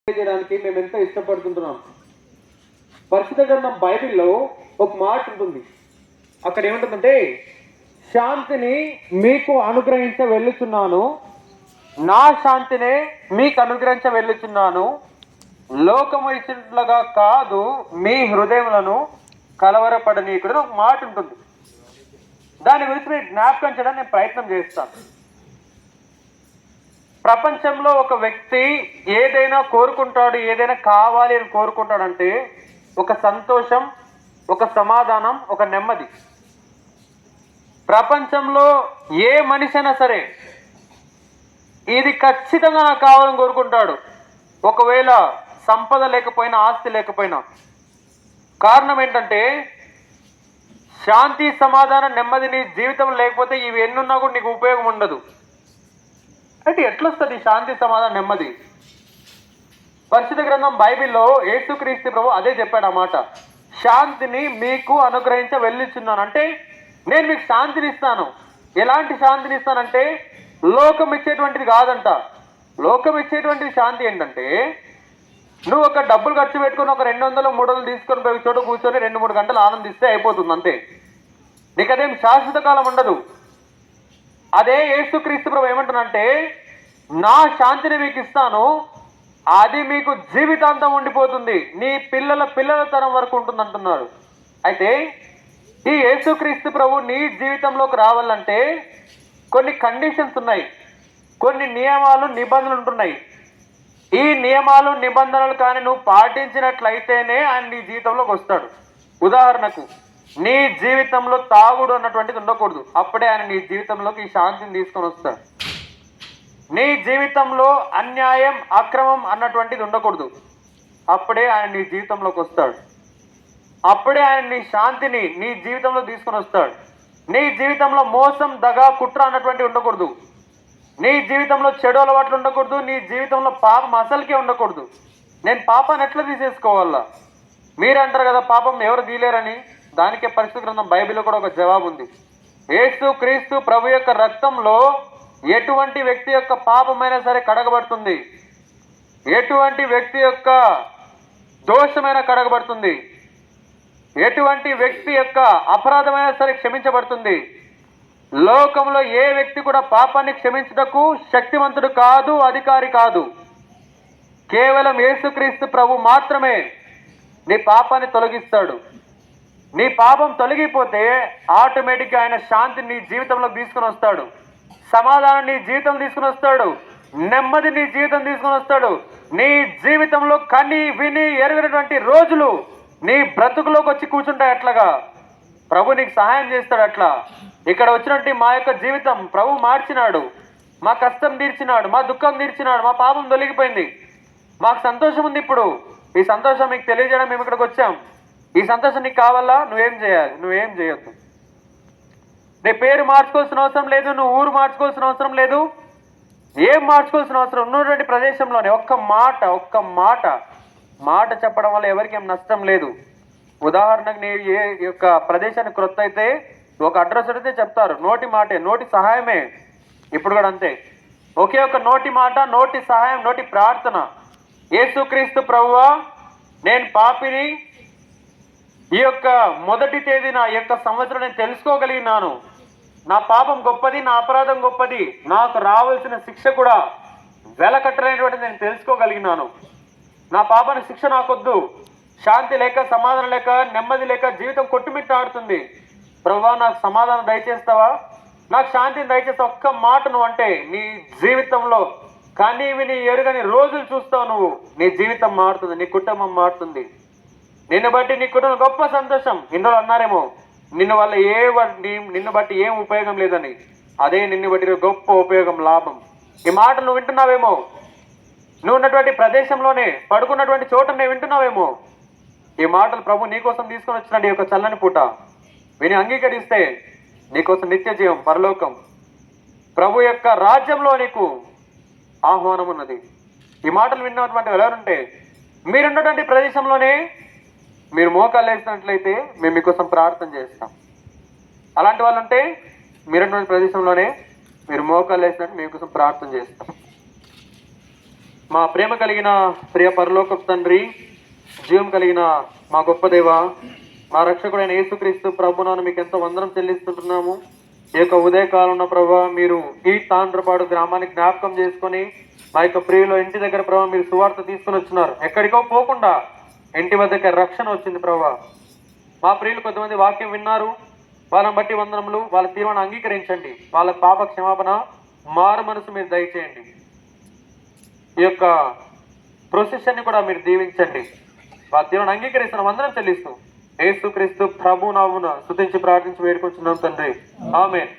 చేయడానికి మేము ఎంతో ఇష్టపడుతుంటున్నాం. పరిశుద్ధ గ్రంథం బైబిల్లో ఒక మాట ఉంటుంది. అక్కడ ఏముంటుందంటే, శాంతిని మీకు అనుగ్రహించ వెళ్ళుచున్నాను, నా శాంతినే మీకు అనుగ్రహించ వెళ్ళుచున్నాను, లోకము ఇచ్చినట్లుగా కాదు, మీ హృదయములను కలవరపడనీయకూడదు ఒక మాట ఉంటుంది. దాని గురించి నేను జ్ఞాపకం చేయడానికి నేను ప్రయత్నం చేస్తాను. ప్రపంచంలో ఒక వ్యక్తి ఏదైనా కోరుకుంటాడు, ఏదైనా కావాలి అని కోరుకుంటాడంటే ఒక సంతోషం, ఒక సమాధానం, ఒక నెమ్మది. ప్రపంచంలో ఏ మనిషి అయినా సరే ఇది ఖచ్చితంగా నాకు కావాలని కోరుకుంటాడు. ఒకవేళ సంపద లేకపోయినా, ఆస్తి లేకపోయినా. కారణం ఏంటంటే, శాంతి, సమాధానం, నెమ్మది నీ జీవితం లేకపోతే ఇవి ఎన్నున్నా కూడా నీకు ఉపయోగం ఉండదు. అంటే ఎట్లొస్తుంది శాంతి, సమాధానం, నెమ్మది? పరిశుద్ధ గ్రంథం బైబిల్లో యేసుక్రీస్తు ప్రభు అదే చెప్పాడు అన్నమాట. శాంతిని మీకు అనుగ్రహించ వెళ్ళుచున్నాను అంటే నేను మీకు శాంతిని ఇస్తాను. ఎలాంటి శాంతిని ఇస్తానంటే లోకం ఇచ్చేటువంటిది కాదంట. లోకం ఇచ్చేటువంటిది శాంతి ఏంటంటే, నువ్వు ఒక డబ్బులు ఖర్చు పెట్టుకుని ఒక 200, 300 తీసుకొని పోయి చోట కూర్చొని 2-3 గంటలు ఆనందిస్తే అయిపోతుంది అంతే. నీకు అదేం శాశ్వత కాలం ఉండదు. అదే యేసుక్రీస్తు ప్రభు ఏమంటున్నానంటే, నా శాంతిని మీకు ఇస్తాను, అది మీకు జీవితాంతం ఉండిపోతుంది, నీ పిల్లల తరం వరకు ఉంటుంది అంటున్నారు. అయితే ఈ యేసుక్రీస్తు ప్రభు నీ జీవితంలోకి రావాలంటే కొన్ని కండిషన్స్ ఉన్నాయి, కొన్ని నియమాలు, నిబంధనలు ఉంటున్నాయి. ఈ నియమాలు, నిబంధనలు కానీ నువ్వు పాటించినట్లయితేనే ఆయన నీ జీవితంలోకి వస్తాడు. ఉదాహరణకు, నీ జీవితంలో తాగుడు అన్నటువంటిది ఉండకూడదు, అప్పుడే ఆయన నీ జీవితంలోకి ఈ శాంతిని తీసుకొని వస్తాడు. నీ జీవితంలో అన్యాయం, అక్రమం అన్నటువంటిది ఉండకూడదు, అప్పుడే ఆయన నీ జీవితంలోకి వస్తాడు. అప్పుడే ఆయన నీ శాంతిని నీ జీవితంలో తీసుకొని వస్తాడు. నీ జీవితంలో మోసం, దగ, కుట్ర అన్నటువంటివి ఉండకూడదు. నీ జీవితంలో చెడు అలవాట్లు ఉండకూడదు. నీ జీవితంలో పాపం అసలుకే ఉండకూడదు. నేను పాపాన్ని ఎట్లా తీసేసుకోవాలా? మీరు అంటారు కదా పాపం ఎవరు తీయలేరని. దానికే పరిశుద్ధ గ్రంథం బైబిల్లో కూడా ఒక జవాబు ఉంది. యేసు క్రీస్తు ప్రభు యొక్క రక్తంలో ఎటువంటి వ్యక్తి యొక్క పాపమైనా సరే కడగబడుతుంది, ఎటువంటి వ్యక్తి యొక్క దోషమైనా కడగబడుతుంది, ఎటువంటి వ్యక్తి యొక్క అపరాధమైనా సరే క్షమించబడుతుంది. లోకంలో ఏ వ్యక్తి కూడా పాపాన్ని క్షమించుటకు శక్తివంతుడు కాదు, అధికారి కాదు. కేవలం యేసుక్రీస్తు ప్రభు మాత్రమే నీ పాపాన్ని తొలగిస్తాడు. నీ పాపం తొలగిపోతే ఆటోమేటిక్గా ఆయన శాంతిని నీ జీవితంలోకి తీసుకుని వస్తాడు, సమాధానం నీ జీవితం తీసుకుని వస్తాడు, నెమ్మది నీ జీవితం తీసుకుని వస్తాడు. నీ జీవితంలో కని విని ఎరగినటువంటి రోజులు నీ బ్రతుకులోకి వచ్చి కూర్చుంటాయి. అట్లాగా ప్రభు నీకు సహాయం చేస్తాడు. అట్లా ఇక్కడ వచ్చినట్టు మా యొక్క జీవితం ప్రభు మార్చినాడు, మా కష్టం తీర్చినాడు, మా దుఃఖం తీర్చినాడు, మా పాపం తొలగిపోయింది, మాకు సంతోషం ఉంది. ఇప్పుడు ఈ సంతోషం మీకు తెలియజేయడం మేము ఇక్కడికి వచ్చాం. ఈ సంతోషం నీకు కావాలా? నువ్వేం చేయాలి? నువ్వేం చేయొద్దు. నీ పేరు మార్చుకోవాల్సిన అవసరం లేదు, నువ్వు ఊరు మార్చుకోవాల్సిన అవసరం లేదు, ఏం మార్చుకోవాల్సిన అవసరం. ఉన్నటువంటి ప్రదేశంలోనే ఒక్క మాట చెప్పడం వల్ల ఎవరికి ఏం నష్టం లేదు. ఉదాహరణకు నీ ఏ యొక్క ప్రదేశానికి క్రొత్త అయితే ఒక అడ్రస్ అడిగితే చెప్తారు, నోటి మాటే, నోటి సహాయమే. ఇప్పుడు కూడా అంతే, ఒకే ఒక నోటి మాట, నోటి సహాయం, నోటి ప్రార్థన. యేసుక్రీస్తు ప్రభువా, నేను పాపిని, ఈ యొక్క మొదటి తేదీన ఈ యొక్క సంవత్సరం నేను తెలుసుకోగలిగినాను, నా పాపం గొప్పది, నా అపరాధం గొప్పది, నాకు రావాల్సిన శిక్ష కూడా వెలకట్టలేనటువంటిది నేను తెలుసుకోగలిగినాను. నా పాపానికి శిక్ష నాకొద్దు. శాంతి లేక, సమాధానం లేక, నెమ్మది లేక జీవితం కొట్టుమిట్టాడుతుంది. ప్రభువా, నాకు సమాధానం దయచేస్తావా, నాకు శాంతిని దయచేస్తావా? ఒక్క మాట నువ్వు అంటే నీ జీవితంలో కానీ విని ఎరుగని రోజులు చూస్తావు. నువ్వు నీ జీవితం మారుతుంది, నీ కుటుంబం మారుతుంది. నిన్ను బట్టి నీ కుటుంబం గొప్ప సంతోషం. ఇన్నోళ్ళు అన్నారేమో నిన్ను బట్టి ఏం ఉపయోగం లేదని. అదే నిన్ను బట్టి గొప్ప ఉపయోగం, లాభం. ఈ మాట నువ్వు వింటున్నావేమో, నువ్వు ఉన్నటువంటి ప్రదేశంలోనే, పడుకున్నటువంటి చోటనే వింటున్నావేమో. ఈ మాటలు ప్రభు నీకోసం తీసుకొని వచ్చినాడు. ఈ యొక్క చల్లని పూట విని అంగీకరిస్తే నీకోసం నిత్య జీవం, పరలోకం, ప్రభు యొక్క రాజ్యంలో నీకు ఆహ్వానం ఉన్నది. ఈ మాటలు విన్నటువంటి ఎవరుంటే మీరున్నటువంటి ప్రదేశంలోనే మీరు మోకాలు వేసినట్లయితే మేము మీకోసం ప్రార్థన చేస్తాం. అలాంటి వాళ్ళు ఉంటే మీరున్నటువంటి ప్రదేశంలోనే మీరు మోకాలు వేసినట్టు మీకోసం ప్రార్థన చేస్తాం. మా ప్రేమ కలిగిన ప్రియ పరలోకపు తండ్రి, జీవం కలిగిన మా గొప్ప దేవ, మా రక్షకుడైన యేసుక్రీస్తు ప్రభునాను మీకు ఎంతో వందనం చెల్లిస్తుంటున్నాము. ఈ యొక్క ఉదయకాలంలో ప్రభావ మీరు ఈ తాండ్రపాడు గ్రామానికి జ్ఞాపకం చేసుకొని మా యొక్క ప్రియుల ఇంటి దగ్గర ప్రభావ మీరు సువార్త తీసుకుని వచ్చినారు. ఎక్కడికో పోకుండా ఇంటి వద్దకే రక్షణ వచ్చింది ప్రభావ. మా ప్రియులు కొంతమంది వాక్యం విన్నారు, వాళ్ళని బట్టి వందనములు. వాళ్ళ తీర్మానం అంగీకరించండి. వాళ్ళ పాప క్షమాపణ, మారు మనసు మీరు దయచేయండి. ఈ యొక్క ప్రొసెషన్ ని కూడా మీరు దీవించండి. వాళ్ళ తీర్మానం అంగీకరిస్తున్న వందనం చెల్లిస్తూ యేసుక్రీస్తు ప్రభు నామమున స్తుతించి ప్రార్థించి వేడుకొంచున్నాం తండ్రి. ఆమేన్.